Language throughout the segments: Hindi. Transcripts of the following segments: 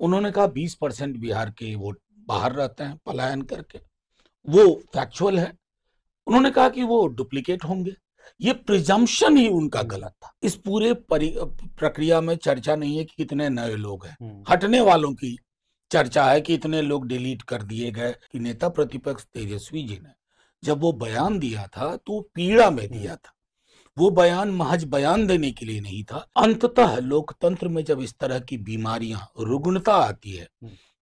उन्होंने कहा 20% बिहार के वोट बाहर रहते हैं पलायन करके, वो फैक्चुअल है। उन्होंने कहा कि वो डुप्लीकेट होंगे, ये प्रिजम्पशन ही उनका गलत था। इस पूरे प्रक्रिया में चर्चा नहीं है कि कितने नए लोग हैं, हटने वालों की चर्चा है कि इतने लोग डिलीट कर दिए गए। कि नेता प्रतिपक्ष तेजस्वी जी ने जब वो बयान दिया था तो पीड़ा में दिया था, वो बयान महज बयान देने के लिए नहीं था। अंततः लोकतंत्र में जब इस तरह की बीमारियां, रुग्णता आती है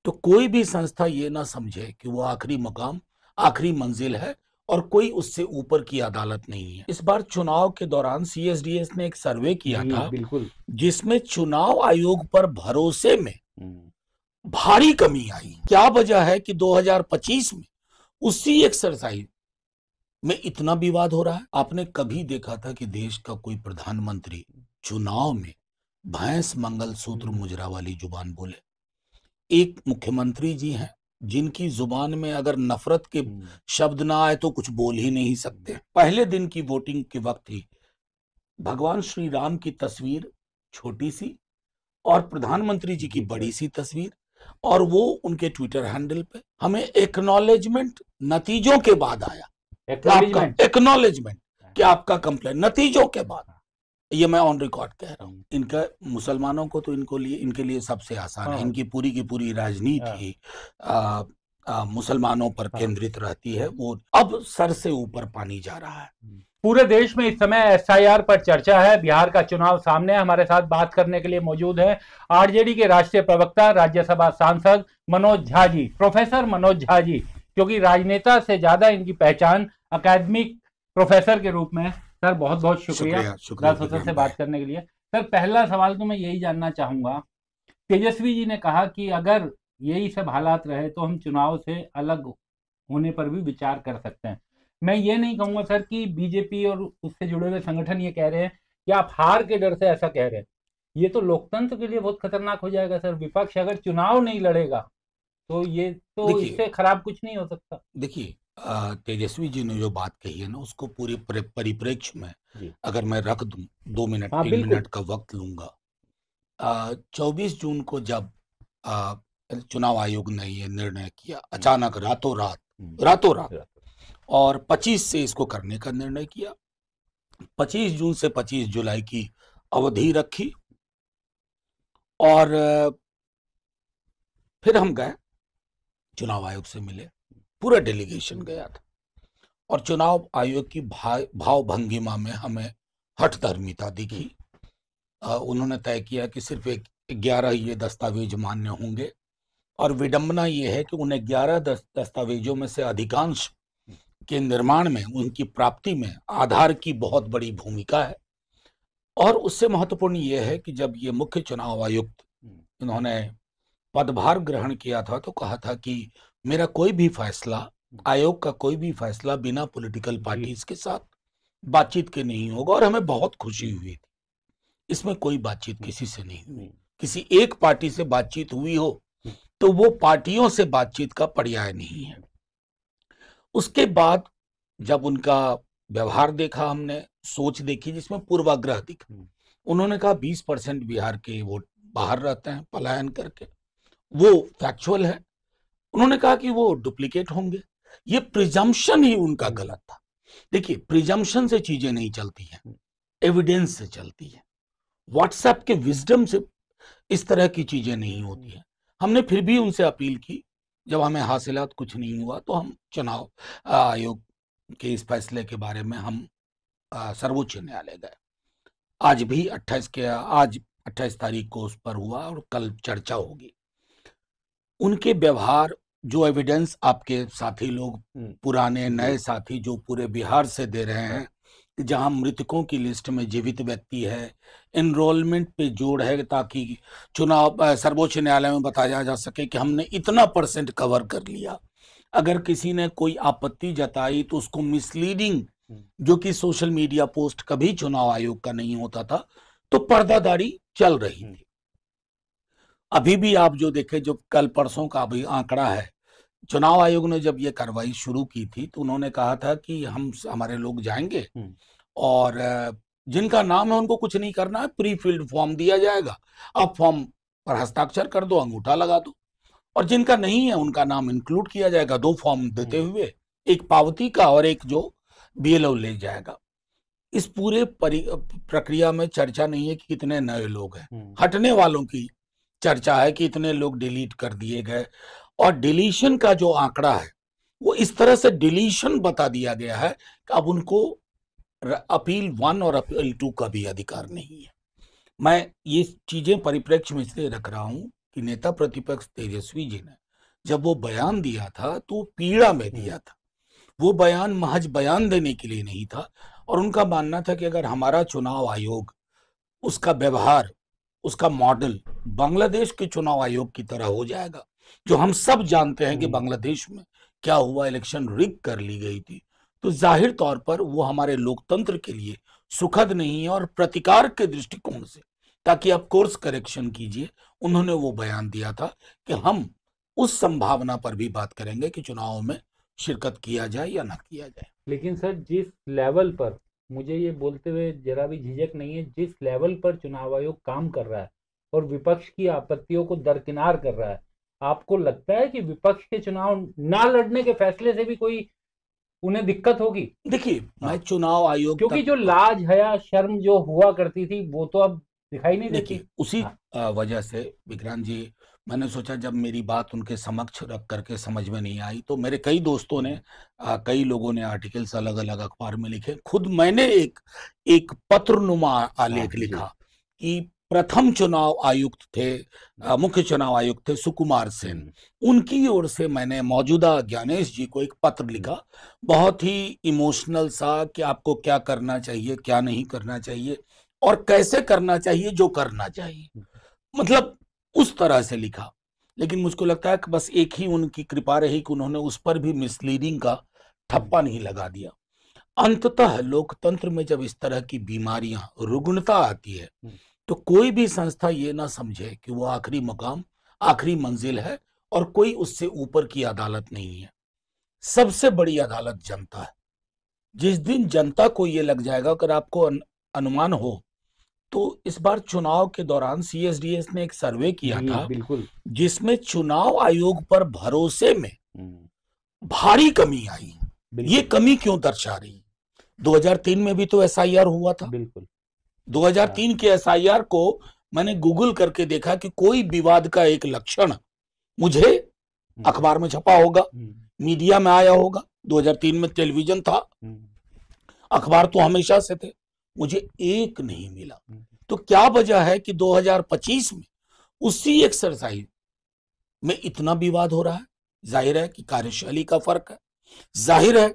तो कोई भी संस्था ये ना समझे कि वो आखिरी मुकाम, आखिरी मंजिल है और कोई उससे ऊपर की अदालत नहीं है। इस बार चुनाव के दौरान सीएसडीएस ने एक सर्वे किया था, बिल्कुल, जिसमें चुनाव आयोग पर भरोसे में भारी कमी आई। क्या वजह है कि 2025 में उसी एक्सरसाइज में इतना विवाद हो रहा है? आपने कभी देखा था कि देश का कोई प्रधानमंत्री चुनाव में भैंस मंगलसूत्र मुजरा वाली जुबान बोले? एक मुख्यमंत्री जी हैं जिनकी जुबान में अगर नफरत के शब्द ना आए तो कुछ बोल ही नहीं सकते। पहले दिन की वोटिंग के वक्त ही भगवान श्री राम की तस्वीर छोटी सी और प्रधानमंत्री जी की बड़ी सी तस्वीर, और वो उनके ट्विटर हैंडल पे हमें एक्नॉलेजमेंट नतीजों के बाद आया। एक्नॉलेजमेंट कि आपका कंप्लेंट नतीजों के बाद। ये मैं ऑन रिकॉर्ड कह रहा हूँ। इनका मुसलमानों को तो इनके लिए सबसे आसान है। इनकी पूरी की पूरी राजनीति मुसलमानों पर केंद्रित रहती है। वो अब सर से ऊपर पानी जा रहा है। पूरे देश में इस समय एसआईआर पर चर्चा है। बिहार का चुनाव सामने है। हमारे साथ बात करने के लिए मौजूद है आरजेडी के राष्ट्रीय प्रवक्ता, राज्यसभा सांसद मनोज झा जी। प्रोफेसर मनोज झा जी, क्योंकि राजनेता से ज्यादा इनकी पहचान अकादमिक प्रोफेसर के रूप में। सर बहुत बहुत शुक्रिया दरअसल से बात करने के लिए। सर पहला सवाल तो मैं यही जानना चाहूंगा, तेजस्वी जी ने कहा कि अगर यही सब हालात रहे तो हम चुनाव से अलग होने पर भी विचार कर सकते हैं। मैं ये नहीं कहूंगा सर कि बीजेपी और उससे जुड़े हुए संगठन ये कह रहे हैं कि आप हार के डर से ऐसा कह रहे हैं। ये तो लोकतंत्र के लिए बहुत खतरनाक हो जाएगा सर। विपक्ष अगर चुनाव नहीं लड़ेगा तो ये तो इससे खराब कुछ नहीं हो सकता। देखिए, तेजस्वी जी ने जो बात कही है ना, उसको पूरे परिप्रेक्ष्य में अगर मैं रख दूं, 2 मिनट 3 मिनट का वक्त लूंगा। 24 जून को जब चुनाव आयोग ने ये निर्णय किया, अचानक रातों रात, और 25 से इसको करने का निर्णय किया। 25 जून से 25 जुलाई की अवधि रखी और फिर हम गए, चुनाव आयोग से मिले, पूरा डेलीगेशन गया था। और चुनाव आयोग की भाव भंगिमा में हमें हठधर्मिता दिखी। उन्होंने तय किया कि सिर्फ 11 ये दस्तावेज मान्य होंगे, और विडंबना ये है कि उन 11 दस्तावेजों में से अधिकांश के निर्माण में, उनकी प्राप्ति में आधार की बहुत बड़ी भूमिका है। और उससे महत्वपूर्ण ये है कि जब ये मुख्य चुनाव आयुक्त इन्होंने पदभार ग्रहण किया था तो कहा था कि मेरा कोई भी फैसला, आयोग का कोई भी फैसला बिना पॉलिटिकल पार्टीज के साथ बातचीत के नहीं होगा। और हमें बहुत खुशी हुई थी, इसमें कोई बातचीत किसी से नहीं हुई। किसी एक पार्टी से बातचीत हुई हो तो वो पार्टियों से बातचीत का पर्याय नहीं है। उसके बाद जब उनका व्यवहार देखा, हमने सोच देखी जिसमें पूर्वाग्रह दिखा। उन्होंने कहा 20% बिहार के वोट बाहर रहते हैं पलायन करके, वो फैक्चुअल है। उन्होंने कहा कि वो डुप्लीकेट होंगे, ये प्रिजम्पशन ही उनका गलत था। देखिए, प्रिजम्पशन से चीजें नहीं चलती हैं, एविडेंस से चलती है। व्हाट्सएप के विजडम से इस तरह की चीजें नहीं होती हैं। हमने फिर भी उनसे अपील की, जब हमें हासिलात कुछ नहीं हुआ तो हम चुनाव आयोग के इस फैसले के बारे में हम सर्वोच्च न्यायालय गए। आज 28 तारीख को उस पर हुआ और कल चर्चा होगी। उनके व्यवहार, जो एविडेंस आपके साथी लोग, पुराने नए साथी जो पूरे बिहार से दे रहे हैं, जहां मृतकों की लिस्ट में जीवित व्यक्ति है, एनरोलमेंट पे जोड़ है ताकि चुनाव सर्वोच्च न्यायालय में बताया जा सके कि हमने इतना % कवर कर लिया। अगर किसी ने कोई आपत्ति जताई तो उसको मिसलीडिंग, जो कि सोशल मीडिया पोस्ट कभी चुनाव आयोग का नहीं होता था, तो पर्दादारी चल रही थी। अभी भी आप जो देखें, जो कल परसों का अभी आंकड़ा है, चुनाव आयोग ने जब ये कार्रवाई शुरू की थी तो उन्होंने कहा था कि हमारे लोग जाएंगे और जिनका नाम है उनको कुछ नहीं करना है, प्री फिल्ड फॉर्म दिया जाएगा, आप फॉर्म पर हस्ताक्षर कर दो, अंगूठा लगा दो, और जिनका नहीं है उनका नाम इंक्लूड किया जाएगा 2 फॉर्म देते हुए, एक पावती का और एक जो बीएलओ ले जाएगा। इस पूरे प्रक्रिया में चर्चा नहीं है कि कितने नए लोग हैं, हटने वालों की चर्चा है कि इतने लोग डिलीट कर दिए गए। और डिलीशन का जो आंकड़ा है वो इस तरह से डिलीशन बता दिया गया है कि अब उनको अपील 1 और अपील 2 का भी अधिकार नहीं है। मैं ये चीजें परिप्रेक्ष्य में इसलिए रख रहा हूं कि नेता प्रतिपक्ष तेजस्वी जी ने जब वो बयान दिया था तो पीड़ा में दिया था। वो बयान महज बयान देने के लिए नहीं था, और उनका मानना था कि अगर हमारा चुनाव आयोग, उसका व्यवहार, उसका मॉडल बांग्लादेश के चुनाव आयोग की तरह हो जाएगा, जो हम सब जानते हैं कि बांग्लादेश में क्या हुआ, इलेक्शन रिग कर ली गई थी, तो जाहिर तौर पर वो हमारे लोकतंत्र के लिए सुखद नहीं है। और प्रतिकार के दृष्टिकोण से, ताकि आप कोर्स करेक्शन कीजिए, उन्होंने वो बयान दिया था कि हम उस संभावना पर भी बात करेंगे कि चुनाव में शिरकत किया जाए या ना किया जाए। लेकिन सर, जिस लेवल पर, मुझे ये बोलते हुए जरा भी झिझक नहीं है, जिस लेवल पर चुनाव आयोग काम कर रहा है और विपक्ष की आपत्तियों को दरकिनार कर रहा है, आपको लगता है कि विपक्ष के चुनाव ना लड़ने के फैसले से भी कोई उन्हें दिक्कत होगी? देखिए, मैं चुनाव आयोग, क्योंकि जो लाज हया शर्म जो हुआ करती थी वो तो अब दिखाई नहीं देती। देखिए, उसी वजह से विक्रांत जी, मैंने सोचा जब मेरी बात उनके समक्ष रख करके समझ में नहीं आई, तो मेरे कई दोस्तों ने, कई लोगों ने आर्टिकल्स अलग अलग अखबार में लिखे, खुद मैंने एक पत्रनुमा आलेख लिखा कि प्रथम चुनाव आयुक्त थे, मुख्य चुनाव आयुक्त थे सुकुमार सेन, उनकी ओर से मैंने मौजूदा ज्ञानेश जी को एक पत्र लिखा, बहुत ही इमोशनल सा, कि आपको क्या करना चाहिए, क्या नहीं करना चाहिए, और कैसे करना चाहिए जो करना चाहिए, मतलब उस तरह से लिखा। लेकिन मुझको लगता है कि बस एक ही उनकी कृपा रही कि उन्होंने उस पर भी मिसलीडिंग का ठप्पा नहीं लगा दिया। अंततः लोकतंत्र में जब इस तरह की बीमारियां, रुग्णता आती है, तो कोई भी संस्था ये ना समझे कि वो आखिरी मुकाम, आखिरी मंजिल है और कोई उससे ऊपर की अदालत नहीं है। सबसे बड़ी अदालत जनता है। जिस दिन जनता को ये लग जाएगा, अगर आपको अनुमान हो तो इस बार चुनाव के दौरान सीएसडीएस ने एक सर्वे किया था, बिल्कुल, जिसमें चुनाव आयोग पर भरोसे में भारी कमी आई। ये कमी क्यों दर्शा रही? 2003 में भी तो एसआईआर हुआ था। बिल्कुल, 2003 के एसआईआर को मैंने गूगल करके देखा कि कोई विवाद का एक लक्षण मुझे अखबार में छपा होगा, मीडिया में आया होगा। 2003 में टेलीविजन था, अखबार तो हमेशा से थे, मुझे एक नहीं मिला। तो क्या वजह है कि 2025 में उसी एक्सरसाइज में इतना विवाद हो रहा है? जाहिर है कि कार्यशैली का फर्क है, जाहिर है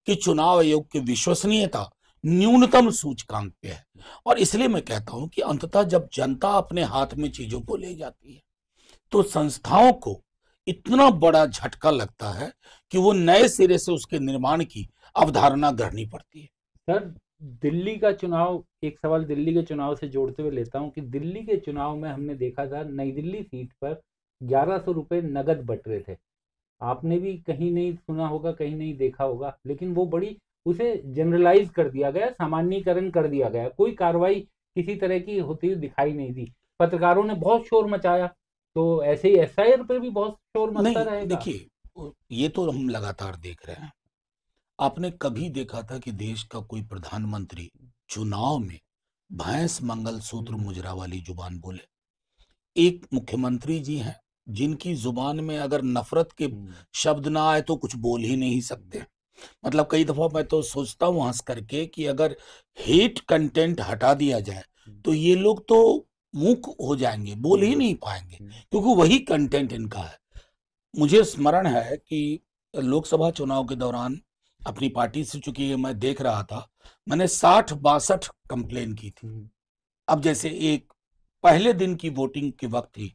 कि चुनाव आयोग की विश्वसनीयता न्यूनतम सूचकांक पे है। और इसलिए मैं कहता हूं कि अंततः जब जनता अपने हाथ में चीजों को ले जाती है, तो संस्थाओं को इतना बड़ा झटका लगता है कि वो नए सिरे से उसके निर्माण की अवधारणा गढ़नी पड़ती है। सर, दिल्ली का चुनाव, एक सवाल दिल्ली के चुनाव से जोड़ते हुए लेता हूं कि दिल्ली के चुनाव में हमने देखा था नई दिल्ली सीट पर 1100 रुपए नगद बट रहे थे। आपने भी कहीं नहीं सुना होगा, कहीं नहीं देखा होगा, लेकिन वो बड़ी, उसे जनरलाइज कर दिया गया, सामान्यीकरण कर दिया गया, कोई कार्रवाई किसी तरह की होती हुई दिखाई नहीं दी। पत्रकारों ने बहुत शोर मचाया, तो ऐसे ही एसआईआर पर भी बहुत शोर मचता रहेगा। देखिए, ये तो हम लगातार देख रहे हैं। आपने कभी देखा था कि देश का कोई प्रधानमंत्री चुनाव में भैंस मंगलसूत्र मुजरा वाली जुबान बोले? एक मुख्यमंत्री जी हैं जिनकी जुबान में अगर नफरत के शब्द ना आए तो कुछ बोल ही नहीं सकते। मतलब कई दफा मैं तो सोचता हूं हंस करके कि अगर हेट कंटेंट हटा दिया जाए तो ये लोग तो मूक हो जाएंगे, बोल ही नहीं पाएंगे, क्योंकि वही कंटेंट इनका है। मुझे स्मरण है कि लोकसभा चुनाव के दौरान अपनी पार्टी से, चूंकि मैं देख रहा था, मैंने 60-62 कंप्लेन की थी। अब जैसे एक पहले दिन की वोटिंग के वक्त ही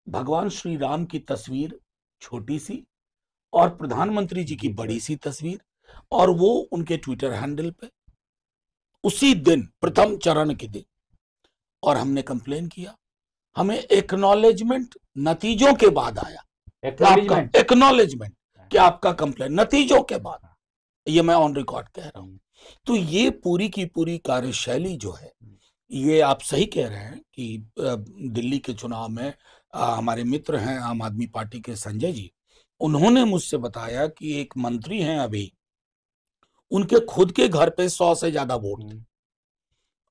भगवान श्री राम की तस्वीर छोटी सी और प्रधानमंत्री जी की बड़ी सी तस्वीर, और वो उनके ट्विटर हैंडल पे उसी दिन, प्रथम चरण के दिन, और हमने कंप्लेन किया। हमें एक्नॉलेजमेंट नतीजों के बाद आया, एक्नॉलेजमेंट कि आपका कंप्लेन नतीजों के बाद, ये मैं ऑन रिकॉर्ड कह रहा हूं। तो ये पूरी की पूरी कार्यशैली जो है, ये आप सही कह रहे हैं कि दिल्ली के चुनाव में हमारे मित्र हैं आम आदमी पार्टी के संजय जी, उन्होंने मुझसे बताया कि एक मंत्री हैं अभी, उनके खुद के घर पे 100 से ज्यादा वोट थे।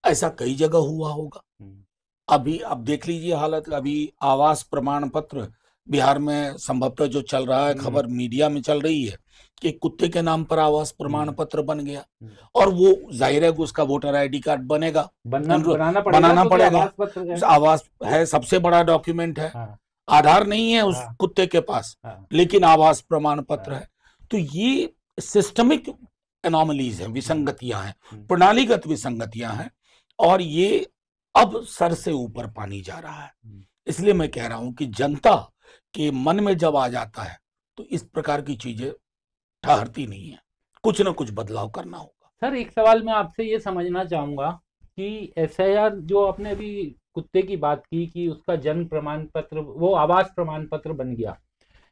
ऐसा कई जगह हुआ होगा। अभी अब देख लीजिए हालत, अभी आवास प्रमाण पत्र बिहार में संभवतः जो चल रहा है, खबर मीडिया में चल रही है कि कुत्ते के नाम पर आवास प्रमाण पत्र बन गया, और वो जाहिर है कि उसका वोटर आईडी कार्ड बनेगा, बनाना पड़ेगा। आवास है, सबसे बड़ा डॉक्यूमेंट है। आधार नहीं है उस कुत्ते के पास, लेकिन आवास प्रमाण पत्र है। तो ये सिस्टमिक एनोमलीज हैं, विसंगतियां हैं, प्रणालीगत विसंगतियां हैं, और ये अब सर से ऊपर पानी जा रहा है। इसलिए मैं कह रहा हूं कि जनता के मन में जब आ जाता है तो इस प्रकार की चीजें ठहरती नहीं है, कुछ ना कुछ बदलाव करना होगा। सर, एक सवाल मैं आपसे ये समझना चाहूंगा कि एसआईआर जो आपने अभी कुत्ते की बात की कि उसका जन्म प्रमाण पत्र, वो आवास प्रमाण पत्र बन गया,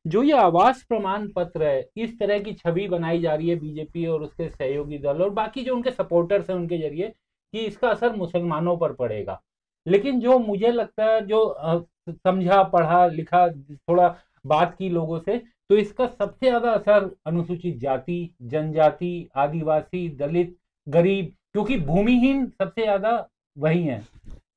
जो ये आवास प्रमाण पत्र है, इस तरह की छवि बनाई जा रही है बीजेपी और उसके सहयोगी दल और बाकी जो उनके सपोर्टर्स हैं उनके जरिए कि इसका असर मुसलमानों पर पड़ेगा। लेकिन जो मुझे लगता है, जो समझा पढ़ा लिखा थोड़ा बात की लोगों से, तो इसका सबसे ज्यादा असर अनुसूचित जाति, जनजाति, आदिवासी, दलित, गरीब, क्योंकि भूमिहीन सबसे ज्यादा वही हैं।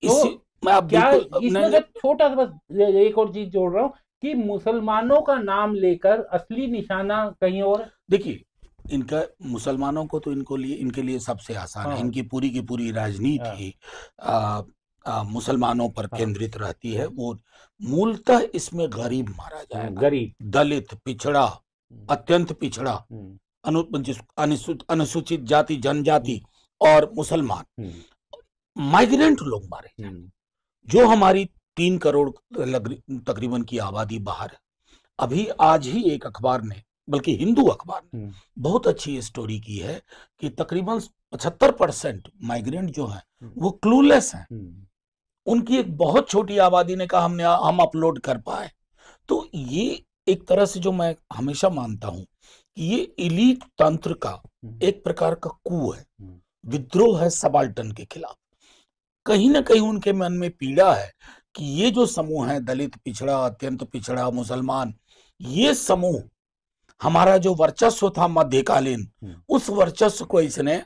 तो क्या इसमें छोटा सा बस एक और चीज जोड़ रहा हूँ कि मुसलमानों का नाम लेकर असली निशाना कहीं और। देखिए, इनका मुसलमानों को तो इनके लिए सबसे आसान है। इनकी पूरी की पूरी राजनीति मुसलमानों पर केंद्रित रहती है। वो मूलतः इसमें गरीब मारा जाएगा, गरीब, दलित, पिछड़ा, अत्यंत पिछड़ा, अनुसूचित जाति, जनजाति और मुसलमान, माइग्रेंट लोग मारे जाएंगे, जो हमारी 3 करोड़ तकरीबन की आबादी बाहर है। अभी आज ही एक अखबार ने, बल्कि हिंदू अखबार ने बहुत अच्छी स्टोरी की है कि तकरीबन 75% माइग्रेंट जो हैं वो क्लूलेस हैं। उनकी एक बहुत छोटी आबादी ने कहा हम अपलोड कर पाए। तो ये एक तरह से, जो मैं हमेशा मानता हूं कि ये इलीट तंत्र का एक प्रकार का कू है, विद्रोह है सबाल्टन के खिलाफ। कहीं ना कहीं उनके मन में पीड़ा है कि ये जो समूह है, दलित, पिछड़ा, अत्यंत पिछड़ा, मुसलमान, ये समूह हमारा जो वर्चस्व था मध्यकालीन, उस वर्चस्व को इसने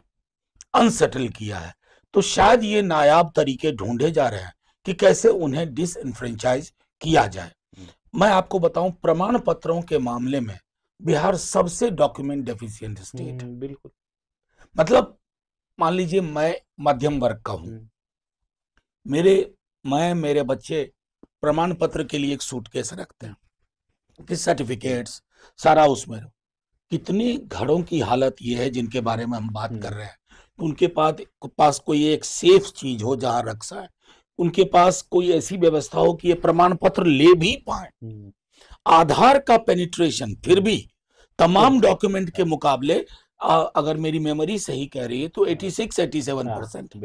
अनसेटल किया है। तो शायद ये नायाब तरीके ढूंढे जा रहे हैं कि कैसे उन्हें डिसइनफ्रेंचाइज किया जाए। मैं आपको बताऊं, प्रमाण पत्रों के मामले में बिहार सबसे डॉक्यूमेंट डेफिशिएंट स्टेट है। बिल्कुल। मतलब मान लीजिए मैं मध्यम वर्ग का हूं, मेरे बच्चे प्रमाण पत्र के लिए एक सूटकेस रखते हैं कि सर्टिफिकेट्स सारा उसमें। कितने घरों की हालत ये है जिनके बारे में हम बात कर रहे हैं, तो उनके पास कोई एक सेफ चीज हो जहां रक्षा है, उनके पास कोई ऐसी व्यवस्था हो कि ये प्रमाण पत्र ले भी पाए। आधार का पेनिट्रेशन फिर भी तमाम डॉक्यूमेंट के मुकाबले, अगर मेरी मेमोरी सही कह रही है तो 86-87%।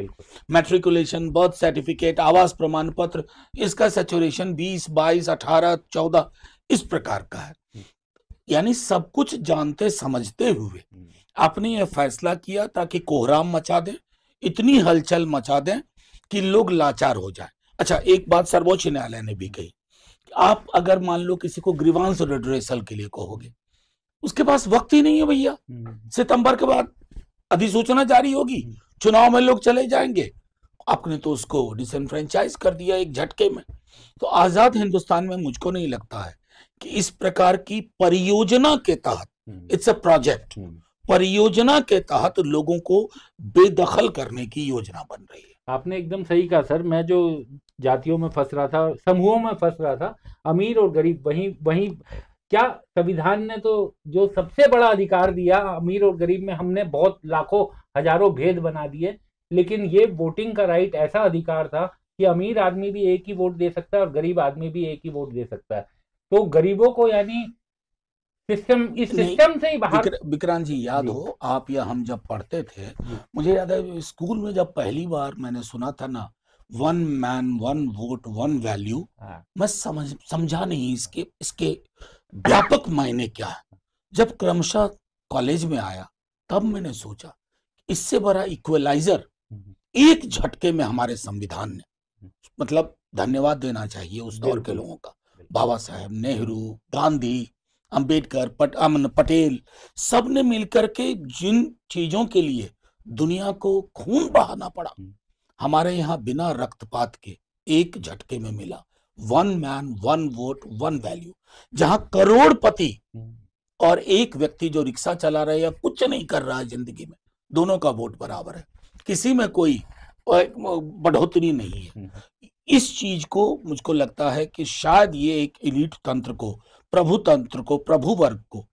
मैट्रिकुलेशन, बर्थ सर्टिफिकेट, आवास प्रमाण पत्र, इसका सैचुरेशन 20, 22, 18, 14 इस प्रकार का है। यानी सब कुछ जानते समझते हुए आपने ये फैसला किया ताकि कोहराम मचा दें, इतनी हलचल मचा दें कि लोग लाचार हो जाएं। अच्छा, एक बात सर्वोच्च न्यायालय ने भी कही, आप अगर मान लो किसी को ग्रीवांस रिड्रेसल के लिए कहोगे, उसके पास वक्त ही नहीं है भैया। सितंबर के बाद अधिसूचना जारी होगी, चुनाव में लोग चले जाएंगे, आपने तो उसको डिसइनफ्रेंचाइज कर दिया एक झटके में। तो आजाद हिंदुस्तान में मुझको नहीं लगता है कि इस प्रकार की परियोजना के तहत, इट्स अ प्रोजेक्ट, परियोजना के तहत लोगों को बेदखल करने की योजना बन रही है। आपने एकदम सही कहा सर। मैं जो जातियों में फंस रहा था, समूहों में फंस रहा था, अमीर और गरीब, वही क्या संविधान ने तो जो सबसे बड़ा अधिकार दिया, अमीर और गरीब में हमने बहुत लाखों हजारों भेद बना दिए। लेकिन ये वोटिंग का राइट ऐसा अधिकार था कि अमीर आदमी भी एक ही वोट दे सकता है और गरीब आदमी भी एक ही वोट दे सकता है। तो गरीबों को, यानी इस सिस्टम से ही बाहर। विक्रांत जी, याद हो आप या हम जब पढ़ते थे, मुझे याद है स्कूल में जब पहली बार मैंने सुना था ना, 1 मैन 1 वोट 1 वैल्यू, मैं समझा नहीं इसके व्यापक मायने क्या है। जब क्रमशः कॉलेज में आया तब मैंने सोचा इससे बड़ा इक्वलाइजर एक झटके में हमारे संविधान ने, मतलब धन्यवाद देना चाहिए उस दौर के लोगों का, बाबा साहेब, नेहरू, गांधी, अंबेडकर, पटेल, सब ने मिलकर के जिन चीजों के लिए दुनिया को खून बहाना पड़ा, हमारे यहाँ बिना रक्तपात के एक झटके में मिला। 1 मैन 1 वोट 1 वैल्यू, जहां करोड़पति और एक व्यक्ति जो रिक्शा चला रहा है या कुछ नहीं कर रहा है जिंदगी में, दोनों का वोट बराबर है, किसी में कोई बढ़ोतरी नहीं है। इस चीज को मुझको लगता है कि शायद ये एक एलीट तंत्र को, प्रभु तंत्र को, प्रभु वर्ग को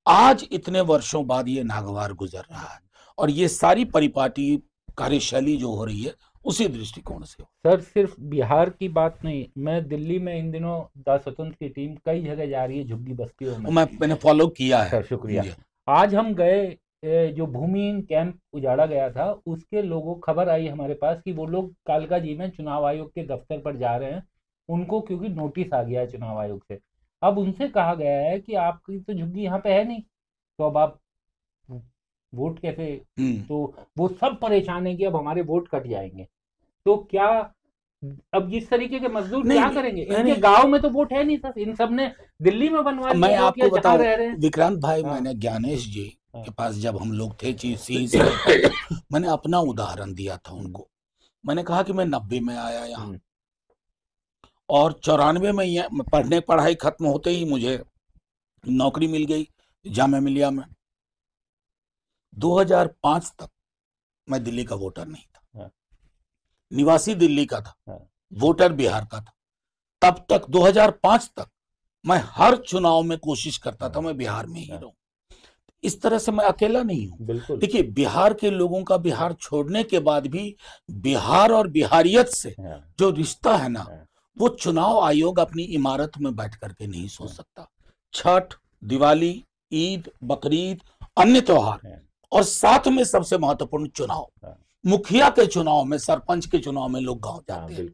आज इतने वर्षों बाद ये नागवार गुजर रहा है, और ये सारी परिपाटी कार्यशैली जो हो रही है उसी दृष्टिकोण से। सर सिर्फ बिहार की बात नहीं, मैं दिल्ली में इन दिनों द स्वतंत्र की टीम कई जगह जा रही है, झुग्गी बस्तियों में। मैंने फॉलो किया है सर, शुक्रिया। आज हम गए, जो भूमिहीन कैंप उजाड़ा गया था, उसके लोगों, खबर आई हमारे पास कि वो लोग कालका जी में चुनाव आयोग के दफ्तर पर जा रहे हैं, उनको क्योंकि नोटिस आ गया है चुनाव आयोग से। अब उनसे कहा गया है कि आपकी तो झुग्गी यहाँ पे है नहीं, तो अब आप वोट कैसे, तो वो सब परेशान है कि अब हमारे वोट कट जाएंगे। तो क्या अब जिस तरीके के मजदूर क्या करेंगे, इनके गांव में तो वोट है नहीं सर, इन सब ने दिल्ली में बनवा लिया। मैं आपको बताऊं विक्रांत भाई, मैंने ज्ञानेश जी के पास जब हम लोग थे चीफ सी मैंने अपना उदाहरण दिया था उनको। मैंने कहा कि मैं 90 में आया यहाँ, और 94 में पढ़ाई खत्म होते ही मुझे नौकरी मिल गई जामिया मिलिया में। 2005 तक मैं दिल्ली का वोटर नहीं था, निवासी दिल्ली का था, वोटर बिहार का था। तब तक 2005 तक मैं हर चुनाव में कोशिश करता था मैं बिहार में ही रहूं। इस तरह से मैं अकेला नहीं हूं। देखिए, बिहार के लोगों का बिहार छोड़ने के बाद भी बिहार और बिहारियत से जो रिश्ता है ना, वो चुनाव आयोग अपनी इमारत में बैठ करके नहीं सोच सकता। छठ, दिवाली, ईद, बकरीद, अन्य त्योहार, और साथ में सबसे महत्वपूर्ण चुनाव, मुखिया के चुनाव में, सरपंच के चुनाव में लोग गांव जाते हैं।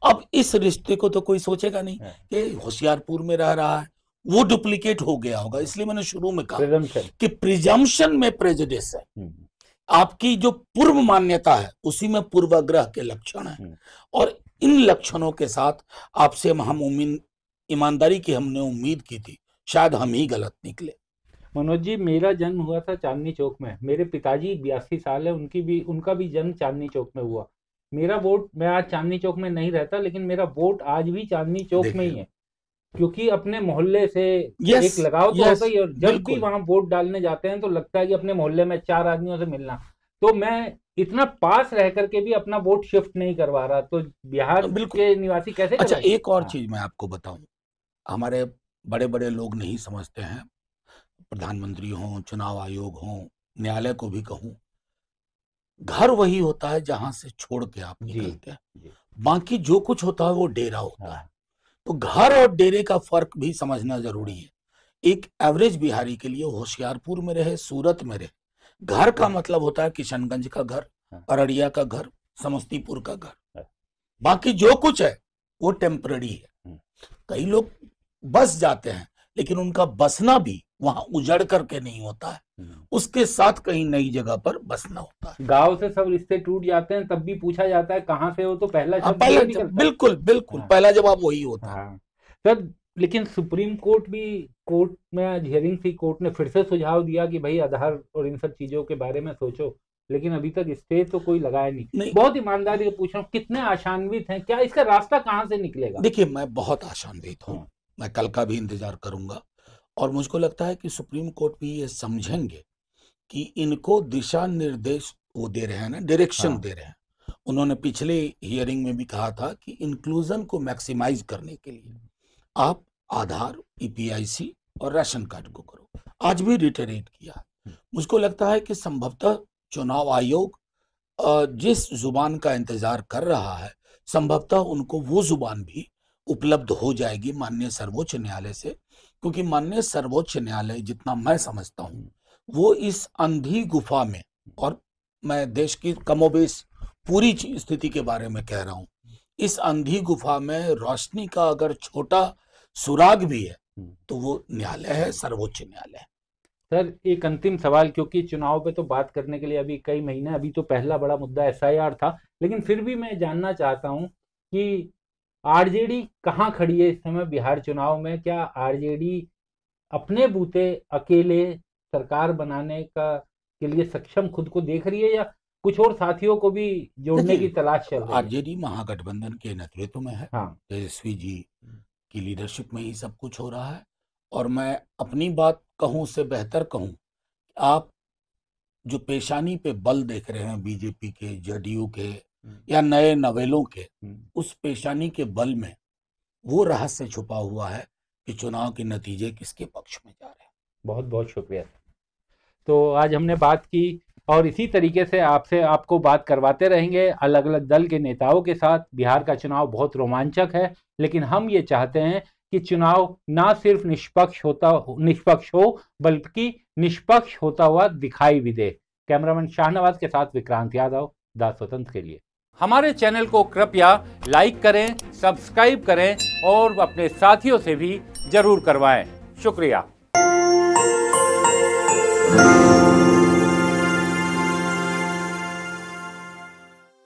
अब इस रिश्ते को तो कोई सोचेगा नहीं कि होशियारपुर में रह रहा है, वो डुप्लीकेट हो गया होगा। इसलिए मैंने शुरू में कहा कि प्रिजम्पशन में प्रेजुडिस है। आपकी जो पूर्व मान्यता है उसी में पूर्वाग्रह के लक्षण है, और इन लक्षणों के साथ आपसे हम ईमानदारी की हमने उम्मीद की थी, शायद हम ही गलत निकले। मनोज जी, मेरा जन्म हुआ था चांदनी चौक में, मेरे पिताजी 82 साल है, उनका भी जन्म चांदनी चौक में हुआ। मेरा वोट, मैं आज चांदनी चौक में नहीं रहता, लेकिन मेरा वोट आज भी चांदनी चौक में ही है, क्योंकि अपने मोहल्ले से एक लगाव तो होता ही है। और जब भी वहां वोट डालने जाते हैं तो लगता है कि अपने मोहल्ले में 4 आदमियों से मिलना। तो मैं इतना पास रह करके भी अपना वोट शिफ्ट नहीं करवा रहा, तो बिहार के निवासी कैसे? अच्छा, एक और चीज मैं आपको बताऊं, हमारे बड़े बड़े लोग नहीं समझते हैं, प्रधानमंत्री हों, चुनाव आयोग हों, न्यायालय को भी कहूं, घर वही होता है जहां से छोड़ के आप निकलते हैं, बाकी जो कुछ होता है वो डेरा होता है। तो घर और डेरे का फर्क भी समझना जरूरी है। एक एवरेज बिहारी के लिए होशियारपुर में रहे, सूरत में रहे, घर का मतलब होता है किशनगंज का घर, अररिया का घर, समस्तीपुर का घर, बाकी जो कुछ है वो टेम्पररी है। कई लोग बस जाते हैं, लेकिन उनका बसना भी वहां उजड़ करके नहीं होता है, उसके साथ कहीं नई जगह पर बसना होता है। गांव से सब रिश्ते टूट जाते हैं, तब भी पूछा जाता है कहाँ से हो, तो पहला बिल्कुल पहला जवाब वही होता है। सर, लेकिन सुप्रीम कोर्ट में आज हियरिंग थी, कोर्ट ने फिर से सुझाव दिया कि भाई आधार और इन सब चीजों के बारे में सोचो, लेकिन अभी तक स्टे तो कोई लगाया नहीं। बहुत ईमानदारी से पूछ रहा हूँ, कितने आशान्वित हैं, क्या इसका रास्ता कहाँ से निकलेगा? देखिए, मैं बहुत आशान्वित हूँ, मैं कल का भी इंतजार करूंगा, और मुझको लगता है कि सुप्रीम कोर्ट भी ये समझेंगे कि इनको दिशा निर्देश वो दे रहे हैं ना, डायरेक्शन दे रहे हैं। उन्होंने पिछले हियरिंग में भी कहा था कि इंक्लूजन को मैक्सिमाइज करने के लिए आप आधार, ईपीआईसी और राशन कार्ड को करो। आज भी रिटरेट किया है। मुझको लगता है कि संभवतः चुनाव आयोग जिस जुबान का इंतजार कर रहा है, संभवतः उनको वो जुबान भी उपलब्ध हो जाएगी माननीय सर्वोच्च न्यायालय से, क्योंकि माननीय सर्वोच्च न्यायालय, जितना मैं समझता हूँ, वो इस अंधी गुफा में, और मैं देश की कमोबेश पूरी स्थिति के बारे में कह रहा हूँ, इस अंधी गुफा में रोशनी का अगर छोटा सुराग भी है तो वो न्यायालय है, सर्वोच्च न्यायालय है। सर एक अंतिम सवाल, क्योंकि चुनाव पे तो बात करने के लिए अभी कई महीने, अभी तो पहला बड़ा मुद्दा एसआईआर था, लेकिन फिर भी मैं जानना चाहता हूं कि आरजेडी कहाँ खड़ी है इस समय बिहार चुनाव में? क्या आरजेडी अपने बूते अकेले सरकार बनाने का के लिए सक्षम खुद को देख रही है, या कुछ और साथियों को भी जोड़ने की देखिए, तलाश चल रही है? आरजेडी महागठबंधन के नेतृत्व में है, हाँ। तेजस्वी जी की लीडरशिप में ही सब कुछ हो रहा है। और मैं अपनी बात कहूं उससे बेहतर कहूं, आप जो पेशानी पे बल देख रहे हैं बीजेपी के, जेडीयू के या नए नवेलों के, उस पेशानी के बल में वो रहस्य छुपा हुआ है कि चुनाव के नतीजे किसके पक्ष में जा रहे हैं। बहुत बहुत शुक्रिया। तो आज हमने बात की, और इसी तरीके से आपको बात करवाते रहेंगे अलग अलग दल के नेताओं के साथ। बिहार का चुनाव बहुत रोमांचक है, लेकिन हम ये चाहते हैं कि चुनाव ना सिर्फ निष्पक्ष हो बल्कि निष्पक्ष होता हुआ दिखाई भी दे। कैमरामैन शाहनवाज के साथ विक्रांत यादव, द स्वतंत्र के लिए। हमारे चैनल को कृपया लाइक करें, सब्सक्राइब करें और अपने साथियों से भी जरूर करवाएं। शुक्रिया।